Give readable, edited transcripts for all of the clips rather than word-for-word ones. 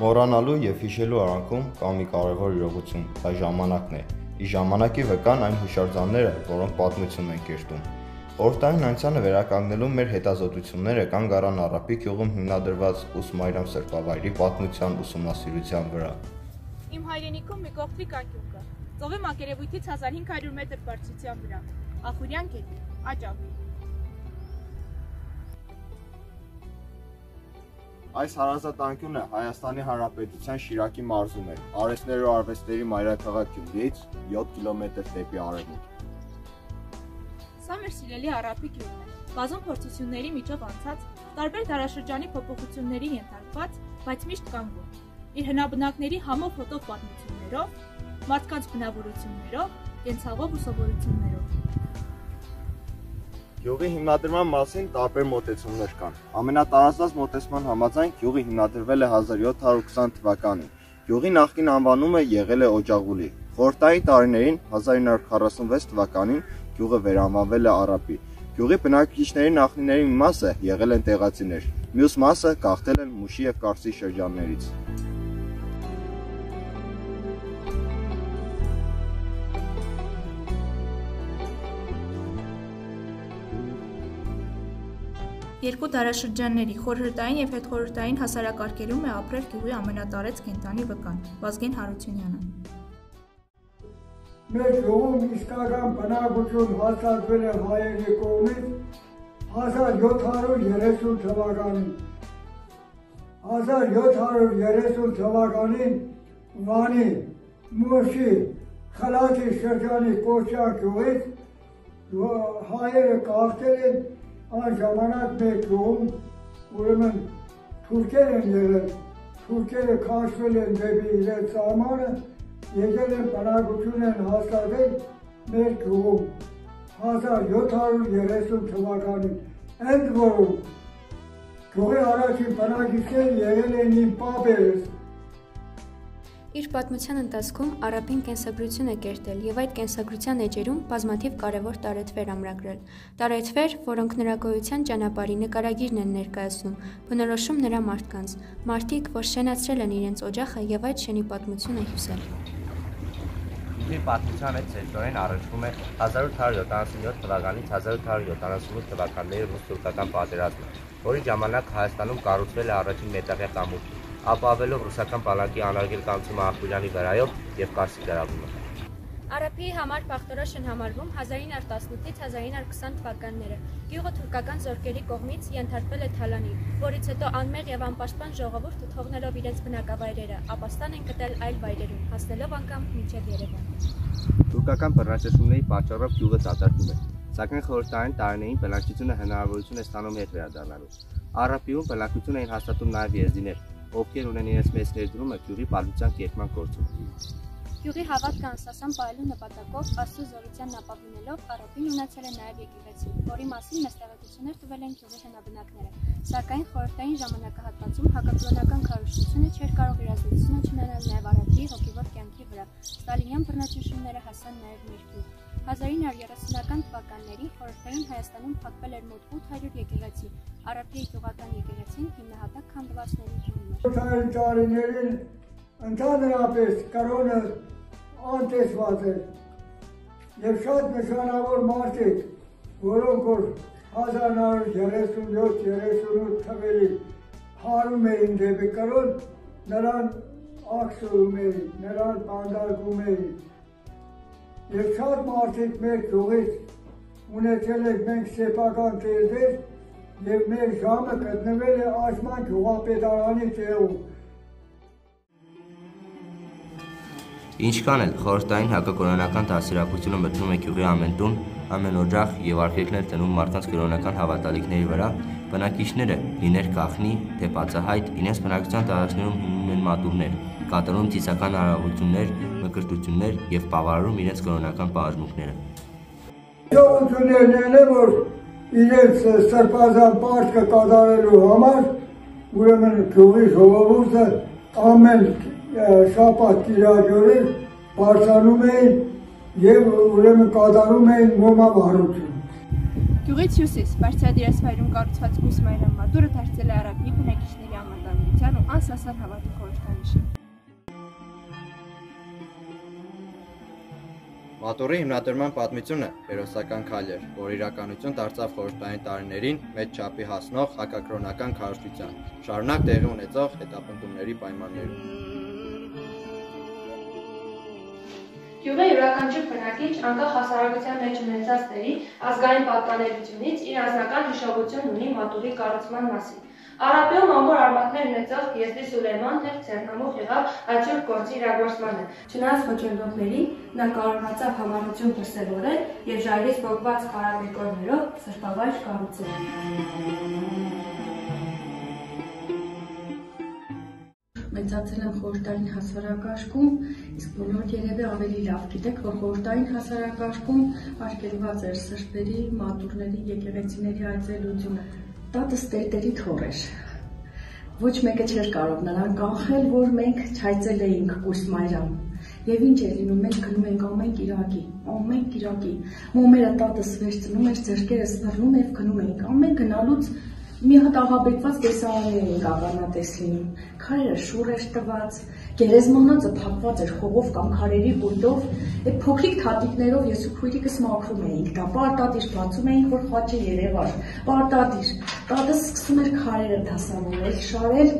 Մոռանալու եւ հիշելու արանքում կա մի կարևոր իրողություն, դա ժամանակն է։ Ի ժամանակի վկան այն հուշարձանները, որոնք պատմություն են կերտում։ Խորհրդային անցյալը վերականգնելու մեր հետազոտությունները կան Գարան Առափի գյուղում հիմնադրված Ուսմայրամ սրբավայրի պատմության ուսումնասիրության վրա։ Իմ հայրենիքում մի կողտրիկ անկյուն կա։ Ծովի մակերևույթից 1500 մետր բարձրության վրա։ Ախուրյան գետի, Աճավի։ Այս հարազատ անկյունը Հայաստանի Հանրապետության Շիրակի մարզում է, արհեստների ու արվեստների մայրաքաղաք Գյումրիից 7 կիլոմետր դեպի արևմուտք։ Սա մեր սիրելի Առափի գյուղն է, բազում փորձությունների միջով անցած, տարբեր դարաշրջանի փոփոխությունների ենթարկված, բայց միշտ կանգուն։ Իր հնաբնակների համով հոտով պատմություններով, մարդկանց բնավորություններով, կենցաղով ու սովորություններով։ Գյուղի հիմնադրման մասին տարբեր մոտեցումներ կան։ Ամենատարածված մոտեցման համաձայն գյուղը հիմնադրվել է 1720 թվականին։ Գյուղի նախկին անվանումը եղել է Օջաղուլի։ Խորհրդային տարիներին 1946 թվականին գյուղը վերանվանվել է Առափի։ Գյուղի բնակիչների նախնիների մի մասը եղել են տեղացիներ, մյուս մասը գաղթել են Մուշի եւ Կարսի շրջաններից։ Երկու դարաշրջանների խորհրդային եւ հետխորհրդային հասարակարգերում է ապրել գյուղի ամենատարեց կենդանի վկան Վազգեն Հարությունյանը։ Մեր գյուղում իսկական բնակություն հաստատվել է հայերի կողմից 1730 թվականին։ 1730 թվականին Վանի, Մուշի, Խլաթի շրջանի Կոչյան գյուղից հայերը գաղթել են այն ժամանակ մեր գյուղում ուրեմն թուրքեր են եղել, թուրքերը քաշվել են դեպի իրենց սահմանը, եկել են բնակություն են հաստատել մեր գյուղում 1730 թվականին, ընդ որում գյուղի առաջին բնակիչները եղել են իմ պապերս։ Իր պատմության ընթացքում Առափին կենսագրություն է կերտել եւ այդ կենսագրության էջերում բազմաթիվ կարևոր տարեթվեր ամրագրել։ Տարեթվեր, որոնք նրա գոյության ճանապարհի նկարագիրն են ներկայացնում, բնորոշում նրա մարդկանց, մարդիկ, որ շենացրել են իրենց օջախը եւ այդ շենի պատմությունը հյուսել։ Գյուղի պատմության հետ ծերտորեն առնչվում է 1877 թվականից 1878 թվականների ռուս-թուրքական պատերազմը, որի ժամանակ Հայաստանում կառուցվել է առաջին մետաղյա կամուրջը, ապահովելով ռուսական բանակի անարգել կանցումը Ախուրյանի վրայով եւ Կարսի գրավումը։ Առափիի համար փախտորոշ են համարվում 1918-ից 1920 թվականները։ Գյուղը թուրքական զորքերի կողմից ենթարկվել է թալանի, որից հետո անմեղ եւ անպաշտպան ժողովուրդը թողնելով իրենց բնակավայրերը, ապաստան են գտել այլ վայրերում, հասնելով անգամ մինչև Երևան։ Թուրքական բռնաճնշումների պատճառով գյուղը դատարկվում է, սակայն խորհրդային տարիներին բնակչությունը հնարավորություն է ստանում հետ վերադառնալու։ Առափիում բնակություն էին հաստատում նաեւ եզդիներ, ովքեր ունեն իրենց մեծ ներդրումը գյուղի պատմության կերտման գործում։ Գյուղի հավատքը անսասան պահելու նպատակով Աստծո զորությանն ապավինելով Առափին ունեցել է նաև եկեղեցի, որի մասին մեծ տեղեկություններ տվել են գյուղի հնաբնակները, սակայն խորհրդային ժամանակահատվածում հակակրոնական քարոզությունը չէր կարող իր ազդեցությունը չունենալ նաև Առափիի հոգևոր կյանքի վրա։ Ստալինյան բռնաճնշումները հասան նաև մեր գյուղ։ 1930-ական թվականներին խորհրդային Հայաստանում փակվել էր մոտ 800 եկեղեցի։ Առափիի գյուղական եկեղեցին հիմնահատակ քանդվածների հիմնում էր։ Խորհրդային տարիներին ընդհանրապես կրոնը անտեսված էր եւ շատ նշանավոր մարդիկ, որոնք որ 1937-38 թվերին հարում էին դեպի կրոն, նրան ակսում էին, նրան բանդարգում էին։ Եվ շատ մարդիկ մեր գյուղից ունեցել ենք մենք սեփական տերեր եւ մեր ժամը գտնվել է Աշման գյուղապետարանի տեղում։ Ինչքան էլ խորհրդային հակակրոնական դասերակցությունը մտնում է գյուղի ամեն տուն, ամեն օջախ եւ արգելքներ տնում մարդկանց կրոնական հավատալիքների վրա, բնակիչները, լիներ գաղտնի, թե բացահայտ, իրենց բնակության տարածքներում հիմնում են մատուռներ, կատարում ծիսական արարողություններ, մկրտություններ եւ բավարարում իրենց կրոնական բաժմունքները։ Ժողովուրդներն են, որ իրենց սրբազան պարտքը կատարելու համար ուրեմն գյուղի ժողովուրդը ամեն շաբաթ կիրակորեն բարձրանում էին եւ ուրեմն կատարում էին մոմավառություն։ Գյուղից հյուսիս Բարձրադիրասվայրում կառուցված Ուսմայրամ մատուրը դարձել է Առափիի բնակիչների անվտանգության ու անսասան հավատի խորհրդանիշ։ Մատուռի հիմնադրման պատմությունը հերոսական քայլ էր, որ իրականություն դարձավ խորհրդային տարիներին մեծ չափի հասնող հակակրոնական քարոզչության, շարունակ տեղի ունեցող հետապնդումների պայմաններում։ Գյուղը յուրաքանչյուր բնակիչ անկախ հասարակության մեջ ունեցած դերի ազգային պատկանելությունից իր անձնական հիշողություն ունի մատուռի կառուցման մասին։ Արաբիում ամբողջ արմատներ ունեցող Եզդի Սուլեյմանն էլ ձեռնամուխ եղավ այդ շուրջ գործի իրագործմանը։ Չնայած խոչընդոտների նա կարողացավ համառություն դրսևորել եւ ժայռից փոխված կարապետորներով սրբավայր կառուցել։ Մեծացել եմ խորհրդային հասարակարգում, իսկ բոլորդ երևի ավելի լավ գիտեք, որ խորհրդային հասարակարգում արգելված էր սրբերի, մատուռների, եկեղեցիների այցելությունը։ Տատս տերտերի թոռ էր։ Ոչ մեկը չէր կարող նրան կանխել, որ մենք չայցելեինք Կուրս Մայրան։ Եվ ինչ էր լինում, մենք գնում ենք ամեն կիրակի։ Մոմերը տատս վերցնում էր, ձեռքերս բռնում եւ գնում էինք։ Ամեն գնալուց մի հատ աղաբեկված տեսարանի էինք աղանատես լինում, քարերը շուռ էր տված, գերեզմանածը փակված էր խողով կամ քարերի բույրով, այդ փոքրիկ թատիկներով ես ու քույրիկս մաքրում էինք, դա պարտադիր բացում էինք, որ խաչը երևար, պարտադիր, տատս սկսում էր քարերը դասավորել, շարել,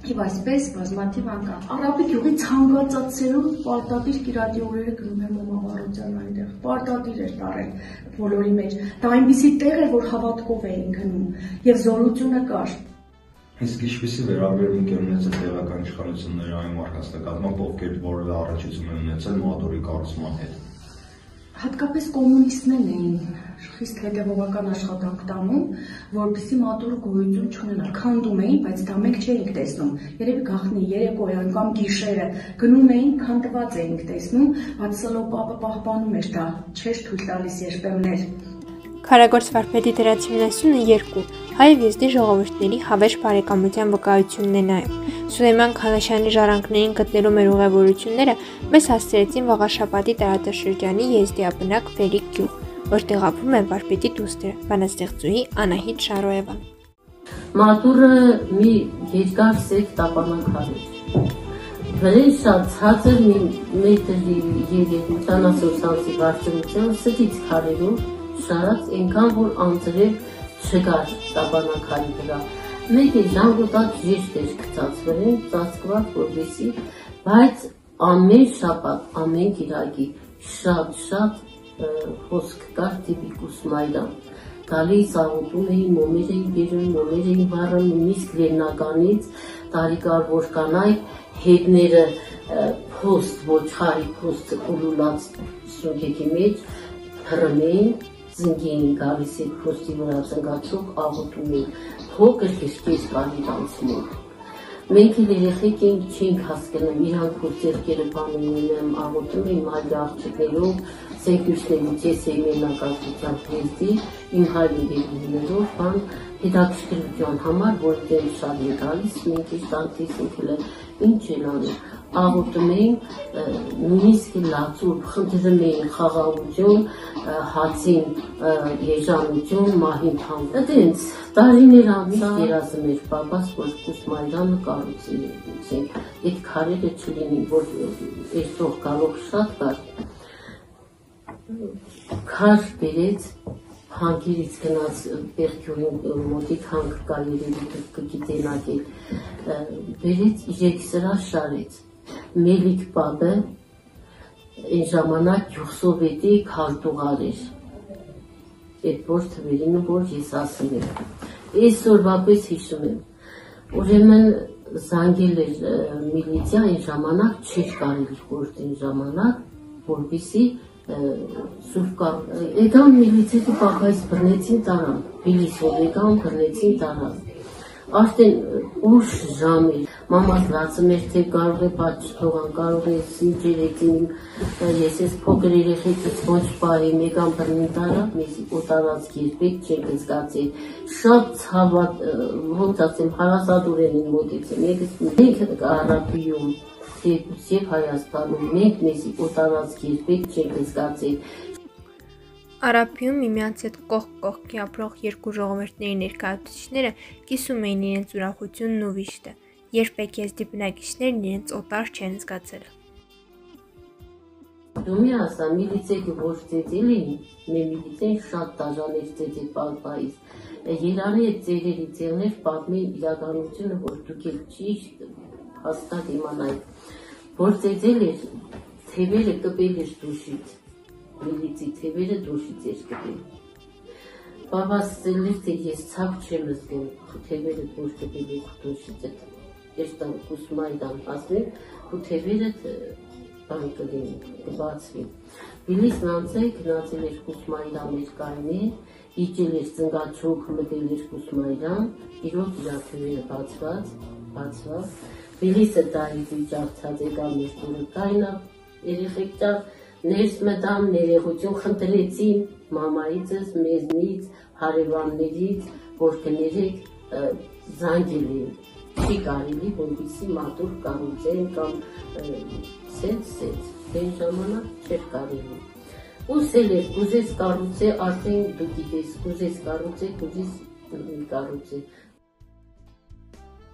եւ այսպես բազմաթիվ անգամ։ Արաբի գյուղի ցանկացածերում պարտադիր կիրակի օրերը գնում էր մոմավառության այնտեղ, պարտադիր էր տարել բոլորի մեջ, դա այնպիսի տեղ էր, որ հավատքով էին գնում եւ զորությունը կար։ Իսկ ինչպիսի վերաբերմունք է ունեցել տեղական իշխանությունները այն մարդկանց նկատմամբ, ովքեր որևէ առնչություն են ունեցել մատուռի կառուցման հետ։ Հատկապես կոմունիստներն էին խիստ հետևողական աշխատանք տանում, որպեսզի մատուռը գոյություն չունենա, քանդում էին, բայց դա մենք չէինք տեսնում։ Երևի գաղտնի երեկոյան կամ գիշերը գնում էինք, քանդված էինք տեսնում, բայց Սլոպապը պահպանում էր դա, չէր թույլ տալիս երբեմներ։ Քարագործ վարպետի դրած հիմնասյունը 2 հայ եւ եզդի ժողովուրդների հավերժ բարեկամության վկայությունն է նաեւ։ Սուլեյման Քալաշյանի ժառանգներին գտնելու մեր ուղևորությունները մեզ հասցրեցին Վաղաշապատի տարածաշրջանի եզդիաբնակ Ֆերիկ գյուղ, որտեղ ապրում է վարպետի դուստրը, բանաստեղծուհի Անահիտ Շարոևան։ Մատուռը մի երկար սետ տապանակար էր։ Վրեն շատ ցածր մի մետրի 70 սանտի բարձրության ստից քարերով շարած այնքան, որ անձրև չկար տապանակարի վրա։ Մեկ է ժանգոտած ժիշտ էր գծած վրեն, ծածկված որպեսզի, բայց ամեն շաբաթ, ամեն կիրակի շատ խոսք կար դեպի Կուրս Մայրան։ Գալիս աղոթում էին, մոմեր էին բերում, մոմեր էին վառում, նույնիսկ Լեռնականից տարիկար որ կանայք հետները փոստ, ոչխարի փոստը կուլուլած շոկեքի մեջ հռում էին, զնգի էին գալիս այդ փոստի վրա զնգացող աղոթում էին, փոքր քիչ կարի անցնում։ Մենք էլ երեխեք չենք հասկանում, իրանք որ ձեռքերը բանում ունեմ, աղոթում էին մայրի աղջիկներով, սենքյուշներից ես էի մենակազմության պրեզդի, իմ հայրերով, բան հետաքրքրության համար, որ դեմ շատ է գալիս, մենք իր տանտիս ինքել է, ինչ են անում, աղոթում էին, նույնիսկ լացուր, խնդրում էին խաղաղություն, հացին եժանություն, մահին թանկ։ Դենց տարիներ անցած երազում էր պապաս, որ Կուրս Մայրանը կառուցենք, այդ քարերը չլինի, որ այսօր գալով շատ կար։ Քար բերեց, հանգիրից գնաց Պերկյուրին մոտիկ հանք կա երևի կգիտենակ էլ, բերեց իժեք սրա շարեց, Մելիք պապը այն ժամանակ գյուղսովետի քարտուղար էր, այդ որ թվերինը, որ ես ասում եմ, այսօրվա պես հիշում եմ, ուրեմն զանգել էր միլիցիա այն ժամանակ, չէր կարելի խորհրդին ժամանակ, որպեսզի սուրբ կար, եկան միլիցիայի պապայից բռնեցին տարան, Բիլիսով եկան բռնեցին տարան, արդեն ուշ ժամ էր, մամաս լացում էր, թե կարող է պատճթողան, կարող է սինջեր եկին, ես ես փոքր երեխեքից ոչ պահեմ, եկան բռնին տարան, մեզ օտարած երբեք չենք զգացել, շատ ցավատ, ոնց ասեմ, հարազատորեն են մոտեցին, մենք Արաբիում, և Հայաստանում, մենք մեզի օտարած երբեք չենք զգացել։ Արաբիում միմյանց հետ կողք-կողքի ապրող երկու ժողովուրդների ներկայացուցիչները կիսում էին իրենց ուրախությունն ու վիշտը։ երբեք եզդի բնակիչներն իրենց օտար չեն զգացել։ Դու մի ասա, միլիցեքը ոչ ծեծել էին, մեր միլիցեն շատ դաժան էր ծեծել պալպայից։ Երանի այդ ծերերի ծեղներ պատմին իրականությունը, որ դուք էլ ճիշտ հաստատ իմանայիք, որ ծեծել էր, թևերը կպել էր դուշից, միլիցի թևերը դուշից էր կպել։ Բաբաս ծելից է ես ցավ չեմ զգում, թևերը դուշ կպել էր դուշից էտ, ես տան կուսմայդան ասնեմ, ու թևերը բան կլինի, կբացվի։ Բիլիսն անցել գնացել էր կուսմայդան մեր կայնի, իջել էր ծնգաչուկ, մտել էր կուսմայդան, իրոք իրա թևերը բացված, Բիլիսը դարից իջաղցած եկավ մեր տուրը կայնա, երեխեք ճավ, ներս մտան, ներեղություն խնդրեցին մամայիցս, մեզնից, հարևաններից, որ կներեք զանգելին, չի կարելի, որպիսի մատուր կարուցեն կամ սենց, դեն ժամանակ չէր կարելի։ Ուսել էր, կուզես կարուցե, արդեն դու գիտես, կուզես կարուցե, կուզես կարուցե։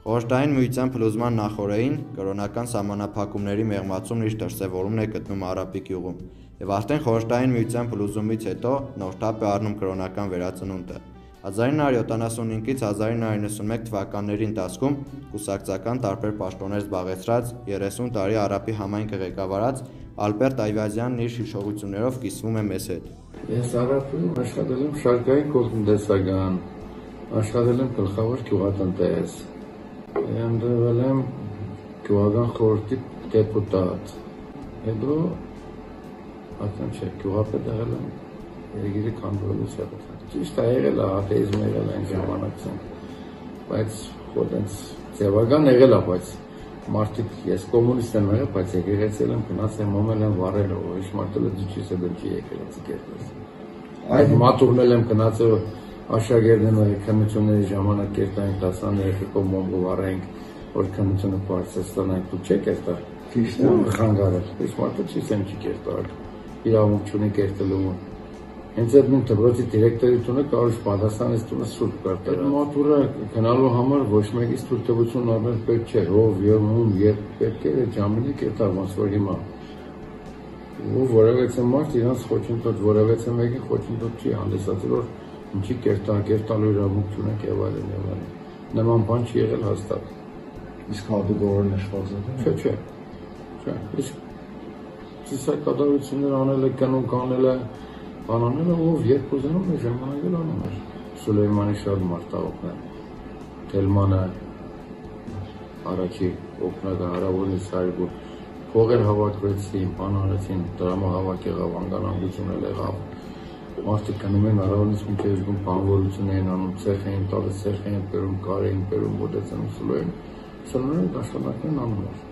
Խորհրդային միության փլուզման նախօրեին կրոնական սահմանափակումների մեղմացումն իր դրսևորումն է գտնում Արապի գյուղում, եւ արդեն խորհրդային միության փլուզումից հետո նոր թափ է առնում կրոնական վերածնունդը։ 1975-ից 1991 թվականների ընթացքում կուսակցական տարբեր պաշտոններ զբաղեցրած 30 տարի Արապի համայնքը ղեկավարած Ալբերտ Այվազյանն իր հիշողություններով կիսվում է մեզ հետ։ Ես Արապում աշխատել եմ շարքային գործընթացական, աշխատել եմ գլխավոր գյուղատնտես, ընդրվել եմ գյուղական խորհրդի դեպուտատ, հետո արդեն չէ, գյուղապետ եղել եմ Երգիրի քանդվելուց հետո։ Ճիշտ է եղել է, աթեիզմ եղել է այն ժամանակցում, բայց խոտենց ձևական եղել է, բայց մարդիկ, ես կոմունիստ եմ եղել, բայց եկեղեցել եմ, գնաց եմ, մոմել եմ վարել, իշ մարդել է դուչիս է դրքի եկեղեցի կերտես։ Այդ մատուրնել եմ գնացել աշակերտներն ու քննությունների ժամանակ կերտային դասաները կոմոմբը վարենք, որ քննությունը բարձրացնենք, դու չեք կերտար։ Ճիշտ է, խանգարել, իշ մարդը չիսեմ չի կերտար, իրավունք չունի կերտելու։ Հենց այդ նույն դպրոցի դիրեկտորությունը կարող պատասխանեց տունը սուրբ կարտել։ Մատուրը գնալու համար ոչ մեկից թույլտվություն առնել պետք չէ, ով եւ ում երբ պետք է ժամանակ կերտար, ոնց որ հիմա։ Ու որևէ մարդ իրանց խոչընդոտ, որևէ մեկի խոչընդոտ չի հանդիսացել, որ ինչի կերտալու իրավունք չունենք եւ այլն։ Նման բան չի եղել հաստատ։ Իսկ հատուկորեն նշված է։ Չէ։ Իսկ ծիսակատարություններ անել է, կնոն կանել է, բանանել է, ով երբ ուզենում է ժամանակել անում էր։ Սուլեյմանի շատ մարդ օգնել։ Թելմանը առաջի օգնական հարավորից հարյուր փողեր հավաքվեցին, բան արեցին, դրամահավաք եղավ, անգանանգություն եղավ։ Մարդիկ գնում են հարավորից մինչև զգում բանվորություն էին անում, ցեխ էին տալիս, ցեխ էին բերում, կար էին բերում, մոտեցնում Սուլեյմանը դաշնակներն անում էր։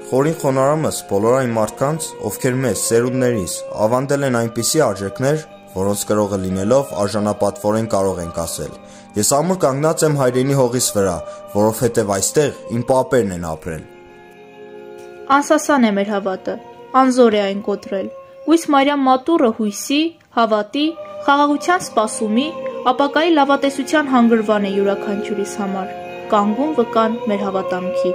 Խորին խոնարհումս բոլոր այն մարդկանց, ովքեր մեզ, սերունդներիս, ավանդել են այնպիսի արժեքներ, որոնց կրողը լինելով արժանապատվորեն կարող ենք ասել. Ես ամուր կանգնած եմ հայրենի հողիս վրա, որովհետև այստեղ իմ պապերն են ապրել։ Անսասան է մեր հավատը, անզոր է այն կոտրել։ Հույս Մարիամ մատուռը հույսի, հավատի, խաղաղության սպասումի, ապակայի լավատեսության հանգրվան է յուրաքանչյուրիս համար, կանգուն վկան մեր հավատամքի։